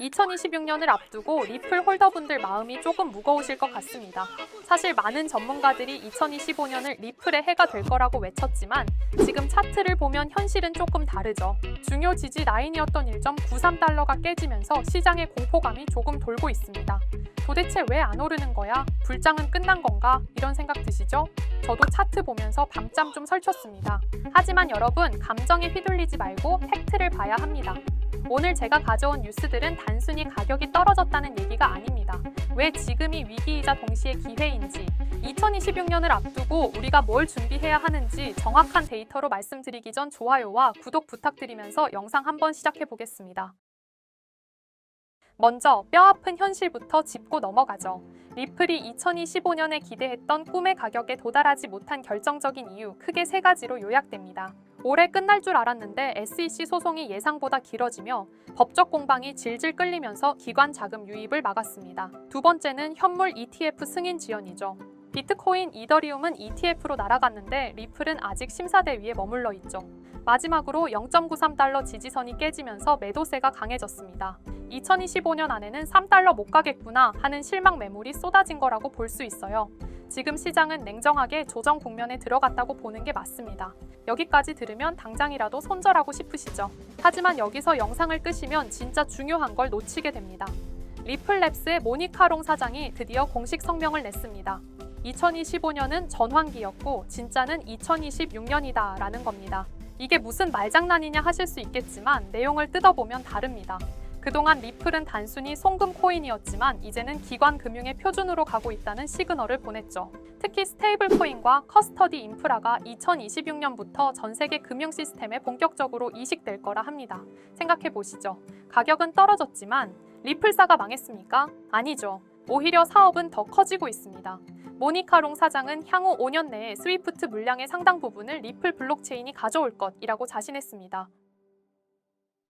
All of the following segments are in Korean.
2026년을 앞두고 리플 홀더분들 마음이 조금 무거우실 것 같습니다. 사실 많은 전문가들이 2025년을 리플의 해가 될 거라고 외쳤지만 지금 차트를 보면 현실은 조금 다르죠. 중요 지지 라인이었던 1.93달러가 깨지면서 시장의 공포감이 조금 돌고 있습니다. 도대체 왜 안 오르는 거야? 불장은 끝난 건가? 이런 생각 드시죠? 저도 차트 보면서 밤잠 좀 설쳤습니다. 하지만 여러분, 감정에 휘둘리지 말고 팩트를 봐야 합니다. 오늘 제가 가져온 뉴스들은 단순히 가격이 떨어졌다는 얘기가 아닙니다. 왜 지금이 위기이자 동시에 기회인지, 2026년을 앞두고 우리가 뭘 준비해야 하는지 정확한 데이터로 말씀드리기 전 좋아요와 구독 부탁드리면서 영상 한번 시작해 보겠습니다. 먼저 뼈아픈 현실부터 짚고 넘어가죠. 리플이 2025년에 기대했던 꿈의 가격에 도달하지 못한 결정적인 이유, 크게 세 가지로 요약됩니다. 올해 끝날 줄 알았는데 SEC 소송이 예상보다 길어지며 법적 공방이 질질 끌리면서 기관 자금 유입을 막았습니다. 두 번째는 현물 ETF 승인 지연이죠. 비트코인, 이더리움은 ETF로 날아갔는데 리플은 아직 심사대위에 머물러 있죠. 마지막으로 0.93달러 지지선이 깨지면서 매도세가 강해졌습니다. 2025년 안에는 3달러 못 가겠구나 하는 실망 매물이 쏟아진 거라고 볼 수 있어요. 지금 시장은 냉정하게 조정 국면에 들어갔다고 보는 게 맞습니다. 여기까지 들으면 당장이라도 손절하고 싶으시죠? 하지만 여기서 영상을 끄시면 진짜 중요한 걸 놓치게 됩니다. 리플랩스의 모니카 롱 사장이 드디어 공식 성명을 냈습니다. 2025년은 전환기였고 진짜는 2026년이다 라는 겁니다. 이게 무슨 말장난이냐 하실 수 있겠지만 내용을 뜯어보면 다릅니다. 그동안 리플은 단순히 송금 코인이었지만 이제는 기관 금융의 표준으로 가고 있다는 시그널을 보냈죠. 특히 스테이블 코인과 커스터디 인프라가 2026년부터 전 세계 금융 시스템에 본격적으로 이식될 거라 합니다. 생각해 보시죠. 가격은 떨어졌지만 리플사가 망했습니까? 아니죠. 오히려 사업은 더 커지고 있습니다. 모니카 롱 사장은 향후 5년 내에 스위프트 물량의 상당 부분을 리플 블록체인이 가져올 것이라고 자신했습니다.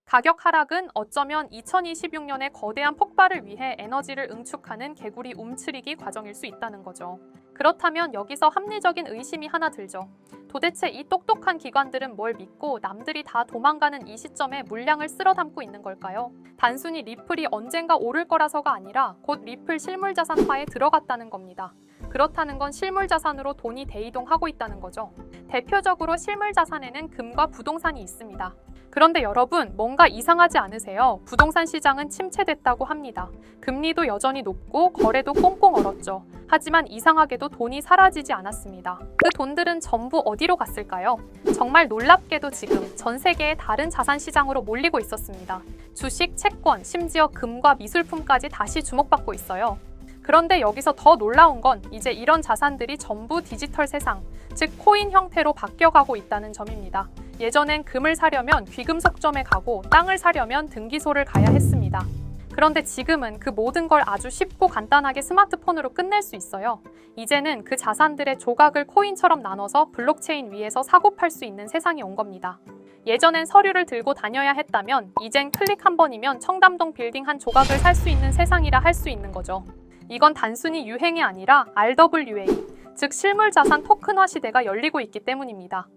가격 하락은 어쩌면 2026년의 거대한 폭발을 위해 에너지를 응축하는 개구리 움츠리기 과정일 수 있다는 거죠. 그렇다면 여기서 합리적인 의심이 하나 들죠. 도대체 이 똑똑한 기관들은 뭘 믿고 남들이 다 도망가는 이 시점에 물량을 쓸어 담고 있는 걸까요? 단순히 리플이 언젠가 오를 거라서가 아니라 곧 리플 실물자산화에 들어갔다는 겁니다. 그렇다는 건 실물자산으로 돈이 대이동하고 있다는 거죠. 대표적으로 실물자산에는 금과 부동산이 있습니다. 그런데 여러분, 뭔가 이상하지 않으세요? 부동산 시장은 침체됐다고 합니다. 금리도 여전히 높고 거래도 꽁꽁 얼었죠. 하지만 이상하게도 돈이 사라지지 않았습니다. 그 돈들은 전부 어디로 갔을까요? 정말 놀랍게도 지금 전 세계의 다른 자산 시장으로 몰리고 있었습니다. 주식, 채권, 심지어 금과 미술품까지 다시 주목받고 있어요. 그런데 여기서 더 놀라운 건 이제 이런 자산들이 전부 디지털 세상, 즉 코인 형태로 바뀌어가고 있다는 점입니다. 예전엔 금을 사려면 귀금속점에 가고 땅을 사려면 등기소를 가야 했습니다. 그런데 지금은 그 모든 걸 아주 쉽고 간단하게 스마트폰으로 끝낼 수 있어요. 이제는 그 자산들의 조각을 코인처럼 나눠서 블록체인 위에서 사고 팔 수 있는 세상이 온 겁니다. 예전엔 서류를 들고 다녀야 했다면 이젠 클릭 한 번이면 청담동 빌딩 한 조각을 살 수 있는 세상이라 할 수 있는 거죠. 이건 단순히 유행이 아니라 RWA, 즉 실물자산 토큰화 시대가 열리고 있기 때문입니다.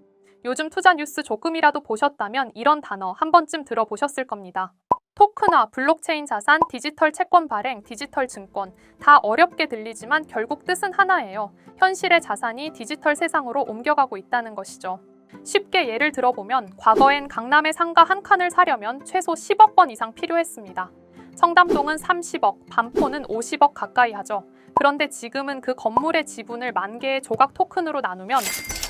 요즘 투자 뉴스 조금이라도 보셨다면 이런 단어 한 번쯤 들어보셨을 겁니다. 토큰화, 블록체인 자산, 디지털 채권 발행, 디지털 증권, 다 어렵게 들리지만 결국 뜻은 하나예요. 현실의 자산이 디지털 세상으로 옮겨가고 있다는 것이죠. 쉽게 예를 들어보면 과거엔 강남의 상가 한 칸을 사려면 최소 10억 원 이상 필요했습니다. 청담동은 30억, 반포는 50억 가까이 하죠. 그런데 지금은 그 건물의 지분을 만 개의 조각 토큰으로 나누면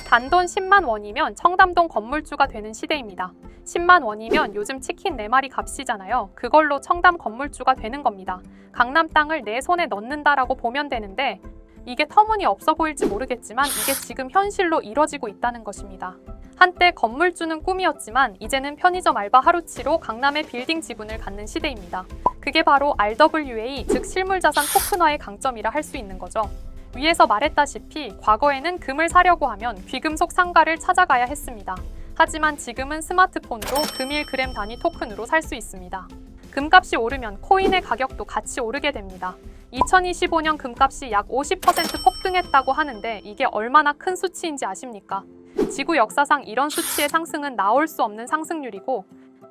단돈 10만 원이면 청담동 건물주가 되는 시대입니다. 10만 원이면 요즘 치킨 4마리 값이잖아요. 그걸로 청담 건물주가 되는 겁니다. 강남 땅을 내 손에 넣는다라고 보면 되는데 이게 터무니없어 보일지 모르겠지만 이게 지금 현실로 이뤄지고 있다는 것입니다. 한때 건물주는 꿈이었지만 이제는 편의점 알바 하루치로 강남의 빌딩 지분을 갖는 시대입니다. 그게 바로 RWA, 즉 실물자산 토큰화의 강점이라 할 수 있는 거죠. 위에서 말했다시피 과거에는 금을 사려고 하면 귀금속 상가를 찾아가야 했습니다. 하지만 지금은 스마트폰으로 금일 그램 단위 토큰으로 살 수 있습니다. 금값이 오르면 코인의 가격도 같이 오르게 됩니다. 2025년 금값이 약 50% 폭등했다고 하는데 이게 얼마나 큰 수치인지 아십니까? 지구 역사상 이런 수치의 상승은 나올 수 없는 상승률이고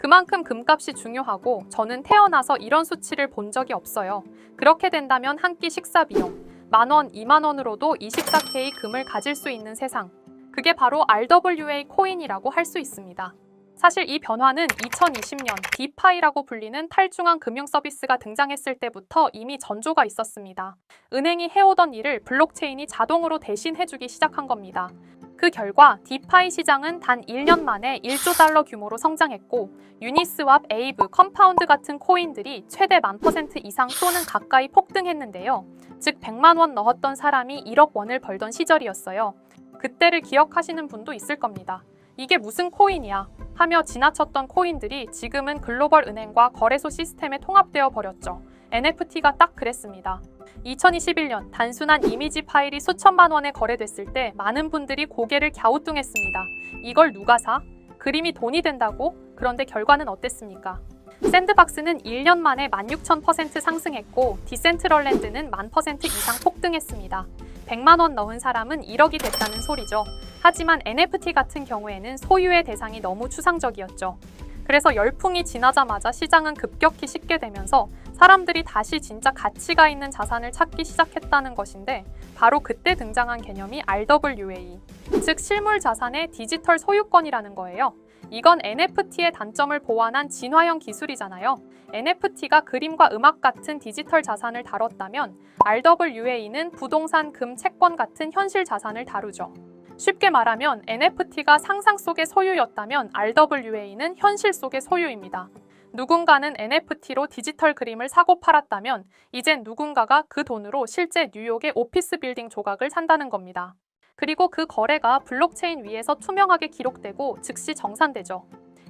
그만큼 금값이 중요하고 저는 태어나서 이런 수치를 본 적이 없어요. 그렇게 된다면 한 끼 식사 비용 10,000원, 20,000원으로도 24K 금을 가질 수 있는 세상. 그게 바로 RWA 코인이라고 할 수 있습니다. 사실 이 변화는 2020년 디파이라고 불리는 탈중앙 금융 서비스가 등장했을 때부터 이미 전조가 있었습니다. 은행이 해오던 일을 블록체인이 자동으로 대신해주기 시작한 겁니다. 그 결과 디파이 시장은 단 1년 만에 1조 달러 규모로 성장했고 유니스왑, 에이브, 컴파운드 같은 코인들이 최대 10,000% 이상 또는 가까이 폭등했는데요. 즉 100만 원 넣었던 사람이 1억 원을 벌던 시절이었어요. 그때를 기억하시는 분도 있을 겁니다. 이게 무슨 코인이야 하며 지나쳤던 코인들이 지금은 글로벌 은행과 거래소 시스템에 통합되어 버렸죠. NFT가 딱 그랬습니다. 2021년 단순한 이미지 파일이 수천만 원에 거래됐을 때 많은 분들이 고개를 갸우뚱했습니다. 이걸 누가 사? 그림이 돈이 된다고? 그런데 결과는 어땠습니까? 샌드박스는 1년 만에 16,000% 상승했고 디센트럴랜드는 10,000% 이상 폭등했습니다. 100만 원 넣은 사람은 1억이 됐다는 소리죠. 하지만 NFT 같은 경우에는 소유의 대상이 너무 추상적이었죠. 그래서 열풍이 지나자마자 시장은 급격히 식게 되면서 사람들이 다시 진짜 가치가 있는 자산을 찾기 시작했다는 것인데 바로 그때 등장한 개념이 RWA, 즉 실물 자산의 디지털 소유권이라는 거예요. 이건 NFT의 단점을 보완한 진화형 기술이잖아요. NFT가 그림과 음악 같은 디지털 자산을 다뤘다면 RWA는 부동산, 금, 채권 같은 현실 자산을 다루죠. 쉽게 말하면 NFT가 상상 속의 소유였다면 RWA는 현실 속의 소유입니다. 누군가는 NFT로 디지털 그림을 사고 팔았다면 이젠 누군가가 그 돈으로 실제 뉴욕의 오피스 빌딩 조각을 산다는 겁니다. 그리고 그 거래가 블록체인 위에서 투명하게 기록되고 즉시 정산되죠.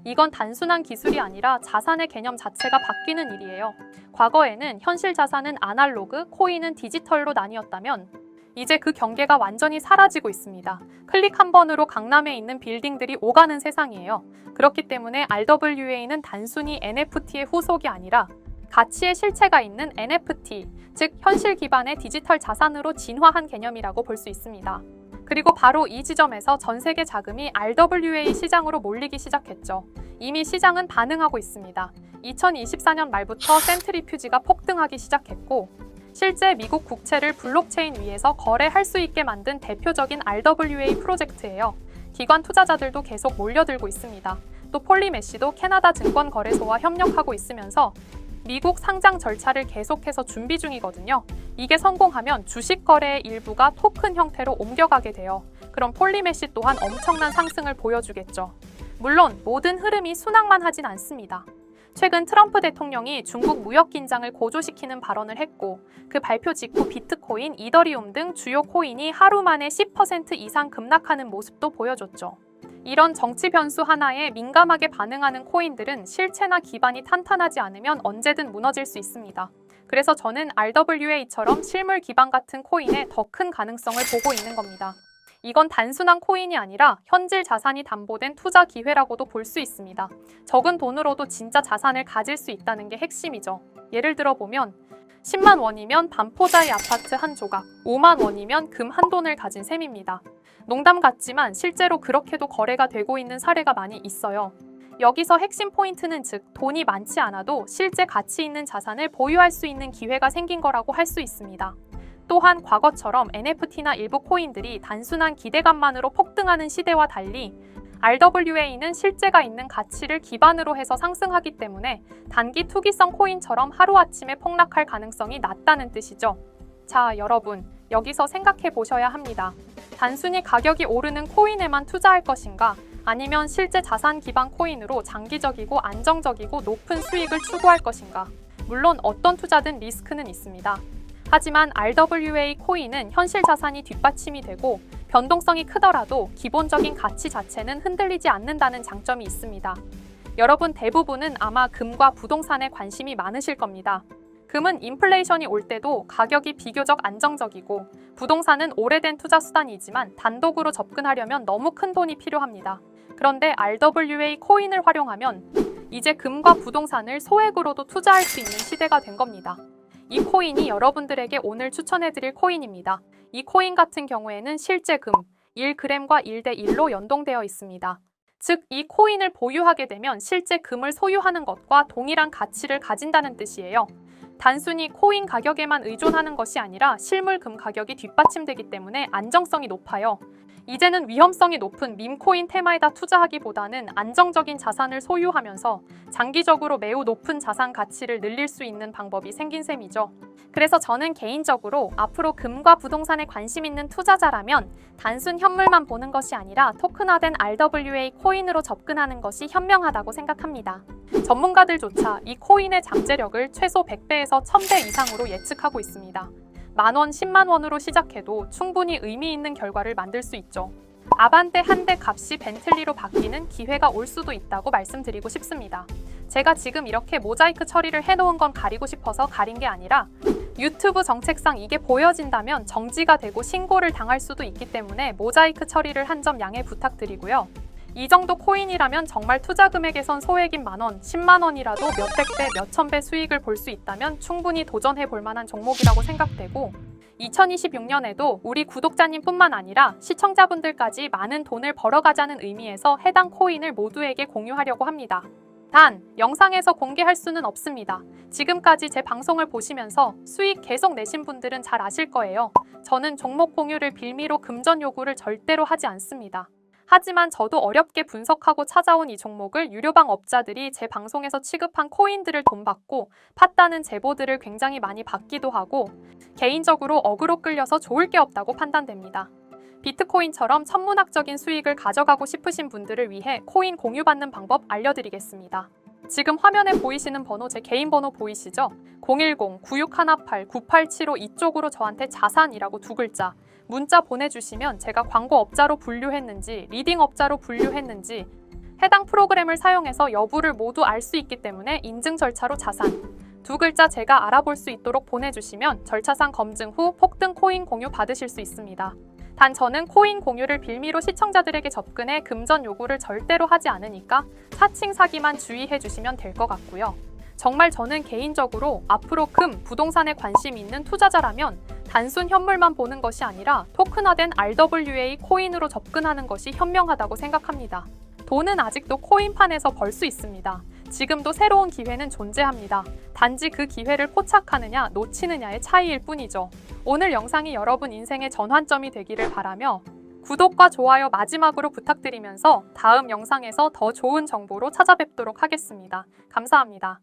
이건 단순한 기술이 아니라 자산의 개념 자체가 바뀌는 일이에요. 과거에는 현실 자산은 아날로그, 코인은 디지털로 나뉘었다면 이제 그 경계가 완전히 사라지고 있습니다. 클릭 한 번으로 강남에 있는 빌딩들이 오가는 세상이에요. 그렇기 때문에 RWA는 단순히 NFT의 후속이 아니라 가치의 실체가 있는 NFT, 즉 현실 기반의 디지털 자산으로 진화한 개념이라고 볼 수 있습니다. 그리고 바로 이 지점에서 전 세계 자금이 RWA 시장으로 몰리기 시작했죠. 이미 시장은 반응하고 있습니다. 2024년 말부터 센트리퓨지가 폭등하기 시작했고 실제 미국 국채를 블록체인 위에서 거래할 수 있게 만든 대표적인 RWA 프로젝트예요. 기관 투자자들도 계속 몰려들고 있습니다. 또 폴리메시도 캐나다 증권거래소와 협력하고 있으면서 미국 상장 절차를 계속해서 준비 중이거든요. 이게 성공하면 주식 거래의 일부가 토큰 형태로 옮겨가게 돼요. 그럼 폴리메시 또한 엄청난 상승을 보여주겠죠. 물론 모든 흐름이 순항만 하진 않습니다. 최근 트럼프 대통령이 중국 무역 긴장을 고조시키는 발언을 했고 그 발표 직후 비트코인, 이더리움 등 주요 코인이 하루 만에 10% 이상 급락하는 모습도 보여줬죠. 이런 정치 변수 하나에 민감하게 반응하는 코인들은 실체나 기반이 탄탄하지 않으면 언제든 무너질 수 있습니다. 그래서 저는 RWA처럼 실물 기반 같은 코인에 더 큰 가능성을 보고 있는 겁니다. 이건 단순한 코인이 아니라 현질 자산이 담보된 투자 기회라고도 볼 수 있습니다. 적은 돈으로도 진짜 자산을 가질 수 있다는 게 핵심이죠. 예를 들어 보면 10만 원이면 반포자의 아파트 한 조각, 5만 원이면 금 한 돈을 가진 셈입니다. 농담 같지만 실제로 그렇게도 거래가 되고 있는 사례가 많이 있어요. 여기서 핵심 포인트는 즉 돈이 많지 않아도 실제 가치 있는 자산을 보유할 수 있는 기회가 생긴 거라고 할 수 있습니다. 또한 과거처럼 NFT나 일부 코인들이 단순한 기대감만으로 폭등하는 시대와 달리 RWA는 실제가 있는 가치를 기반으로 해서 상승하기 때문에 단기 투기성 코인처럼 하루아침에 폭락할 가능성이 낮다는 뜻이죠. 자, 여러분, 여기서 생각해 보셔야 합니다. 단순히 가격이 오르는 코인에만 투자할 것인가? 아니면 실제 자산 기반 코인으로 장기적이고 안정적이고 높은 수익을 추구할 것인가? 물론 어떤 투자든 리스크는 있습니다. 하지만 RWA 코인은 현실 자산이 뒷받침이 되고 변동성이 크더라도 기본적인 가치 자체는 흔들리지 않는다는 장점이 있습니다. 여러분 대부분은 아마 금과 부동산에 관심이 많으실 겁니다. 금은 인플레이션이 올 때도 가격이 비교적 안정적이고 부동산은 오래된 투자 수단이지만 단독으로 접근하려면 너무 큰 돈이 필요합니다. 그런데 RWA 코인을 활용하면 이제 금과 부동산을 소액으로도 투자할 수 있는 시대가 된 겁니다. 이 코인이 여러분들에게 오늘 추천해드릴 코인입니다. 이 코인 같은 경우에는 실제 금 1g과 1대1로 연동되어 있습니다. 즉, 이 코인을 보유하게 되면 실제 금을 소유하는 것과 동일한 가치를 가진다는 뜻이에요. 단순히 코인 가격에만 의존하는 것이 아니라 실물 금 가격이 뒷받침되기 때문에 안정성이 높아요. 이제는 위험성이 높은 밈코인 테마에다 투자하기보다는 안정적인 자산을 소유하면서 장기적으로 매우 높은 자산 가치를 늘릴 수 있는 방법이 생긴 셈이죠. 그래서 저는 개인적으로 앞으로 금과 부동산에 관심 있는 투자자라면 단순 현물만 보는 것이 아니라 토큰화된 RWA 코인으로 접근하는 것이 현명하다고 생각합니다. 전문가들조차 이 코인의 잠재력을 최소 100배에서 1000배 이상으로 예측하고 있습니다. 만원, 10만원으로 시작해도 충분히 의미 있는 결과를 만들 수 있죠. 아반떼 한 대 값이 벤틀리로 바뀌는 기회가 올 수도 있다고 말씀드리고 싶습니다. 제가 지금 이렇게 모자이크 처리를 해놓은 건 가리고 싶어서 가린 게 아니라 유튜브 정책상 이게 보여진다면 정지가 되고 신고를 당할 수도 있기 때문에 모자이크 처리를 한 점 양해 부탁드리고요. 이 정도 코인이라면 정말 투자 금액에선 소액인 만원, 10만원이라도 몇백 배, 몇천 배 수익을 볼 수 있다면 충분히 도전해 볼 만한 종목이라고 생각되고 2026년에도 우리 구독자님뿐만 아니라 시청자분들까지 많은 돈을 벌어가자는 의미에서 해당 코인을 모두에게 공유하려고 합니다. 단, 영상에서 공개할 수는 없습니다. 지금까지 제 방송을 보시면서 수익 계속 내신 분들은 잘 아실 거예요. 저는 종목 공유를 빌미로 금전 요구를 절대로 하지 않습니다. 하지만 저도 어렵게 분석하고 찾아온 이 종목을 유료방 업자들이 제 방송에서 취급한 코인들을 돈 받고 팠다는 제보들을 굉장히 많이 받기도 하고 개인적으로 어그로 끌려서 좋을 게 없다고 판단됩니다. 비트코인처럼 천문학적인 수익을 가져가고 싶으신 분들을 위해 코인 공유받는 방법 알려드리겠습니다. 지금 화면에 보이시는 번호 제 개인 번호 보이시죠? 010-9618-9875 이쪽으로 저한테 자산이라고 두 글자 문자 보내주시면 제가 광고업자로 분류했는지 리딩업자로 분류했는지 해당 프로그램을 사용해서 여부를 모두 알 수 있기 때문에 인증 절차로 자산 두 글자 제가 알아볼 수 있도록 보내주시면 절차상 검증 후 폭등 코인 공유 받으실 수 있습니다. 단 저는 코인 공유를 빌미로 시청자들에게 접근해 금전 요구를 절대로 하지 않으니까 사칭 사기만 주의해 주시면 될 것 같고요. 정말 저는 개인적으로 앞으로 금, 부동산에 관심 있는 투자자라면 단순 현물만 보는 것이 아니라 토큰화된 RWA 코인으로 접근하는 것이 현명하다고 생각합니다. 돈은 아직도 코인판에서 벌 수 있습니다. 지금도 새로운 기회는 존재합니다. 단지 그 기회를 포착하느냐 놓치느냐의 차이일 뿐이죠. 오늘 영상이 여러분 인생의 전환점이 되기를 바라며 구독과 좋아요 마지막으로 부탁드리면서 다음 영상에서 더 좋은 정보로 찾아뵙도록 하겠습니다. 감사합니다.